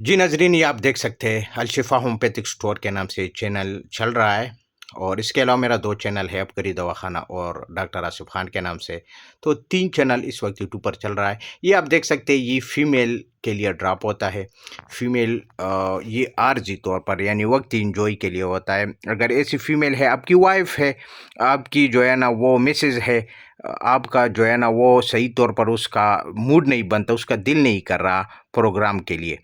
जी नाज़रीन, ये आप देख सकते हैं अलशिफ़ा होम्योपैथिक स्टोर के नाम से चैनल चल रहा है। और इसके अलावा मेरा 2 चैनल है अबकरी दवाख़ाना और डॉक्टर आसिफ़ खान के नाम से। तो 3 चैनल इस वक़्त यूट्यूब पर चल रहा है। ये आप देख सकते हैं, ये फ़ीमेल के लिए ड्रॉप होता है। फ़ीमेल ये आर्ज़ी तौर पर यानी वक़्ती एन्जॉय के लिए होता है। अगर ऐसी फ़ीमेल है, आपकी वाइफ़ है, आपकी जो है ना वो मिसेज़ है, आपका जो है ना वो सही तौर पर उसका मूड नहीं बनता, उसका दिल नहीं कर रहा प्रोग्राम के लिए,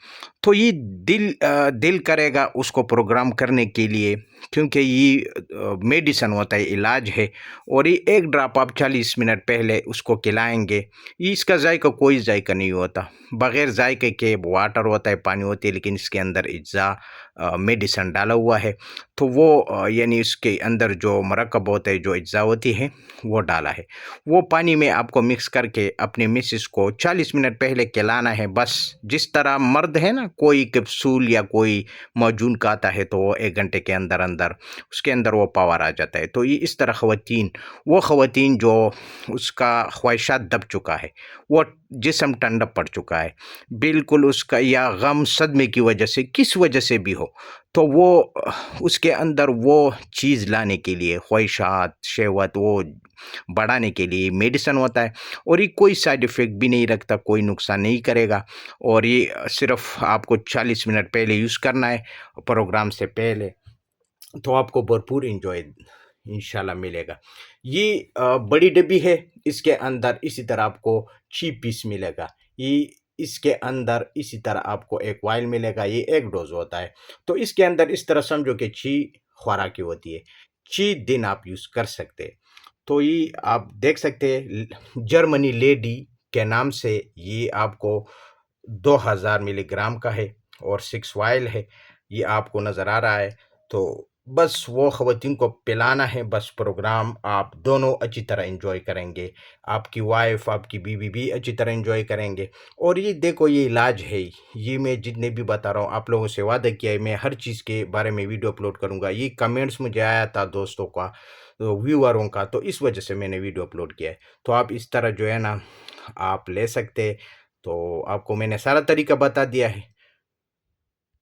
तो ये दिल करेगा उसको प्रोग्राम करने के लिए, क्योंकि ये मेडिसन होता है, इलाज है। और ये एक ड्रॉप आप 40 मिनट पहले उसको खिलाएंगे। ये इसका जायका कोई जायका नहीं होता, बगैर जायके के वाटर होता है, पानी होती है, लेकिन इसके अंदर इज्जा मेडिसन डाला हुआ है। तो वो यानी इसके अंदर जो मरकब होता है, जो इज्जा होती है, वो डाला है। वो पानी में आपको मिक्स करके अपने मिसेस को 40 मिनट पहले खिलाना है बस। जिस तरह मर्द है ना, कोई कैप्सूल या कोई मौजून खाता है तो वो 1 घंटे के अंदर अंदर उसके अंदर वो पावर आ जाता है। तो ये इस तरह वो ख़वातीन जो उसका ख्वाहिशात दब चुका है, वो जिस्म ठंडा पड़ चुका है, बिल्कुल उसका या गम सदमे की वजह से, किस वजह से भी हो, तो वो उसके अंदर वो चीज़ लाने के लिए, ख्वाहिशात, शहवत वो बढ़ाने के लिए मेडिसिन होता है। और ये कोई साइड इफ़ेक्ट भी नहीं रखता, कोई नुकसान नहीं करेगा। और ये सिर्फ़ आपको 40 मिनट पहले यूज़ करना है, प्रोग्राम से पहले, तो आपको भरपूर एन्जॉय इंशाल्लाह मिलेगा। ये बड़ी डिब्बी है, इसके अंदर इसी तरह आपको ची पीस मिलेगा। ये इसके अंदर इसी तरह आपको एक वायल मिलेगा, ये 1 डोज़ होता है। तो इसके अंदर इस तरह समझो कि ची खुराकी होती है, ची दिन आप यूज़ कर सकते हैं। तो ये आप देख सकते हैं, जर्मनी लेडी के नाम से ये आपको 2000 मिलीग्राम का है और 6 वायल है, ये आपको नज़र आ रहा है। तो बस वो ख़वातीन को पिलाना है, बस प्रोग्राम आप दोनों अच्छी तरह एंजॉय करेंगे, आपकी वाइफ, आपकी बीवी भी अच्छी तरह एंजॉय करेंगे। और ये देखो, ये इलाज है, ये मैं जितने भी बता रहा हूँ आप लोगों से वादा किया है, मैं हर चीज़ के बारे में वीडियो अपलोड करूँगा। ये कमेंट्स मुझे आया था दोस्तों का, व्यूअरों का, तो इस वजह से मैंने वीडियो अपलोड किया है। तो आप इस तरह जो है ना आप ले सकते हैं। तो आपको मैंने सारा तरीका बता दिया है।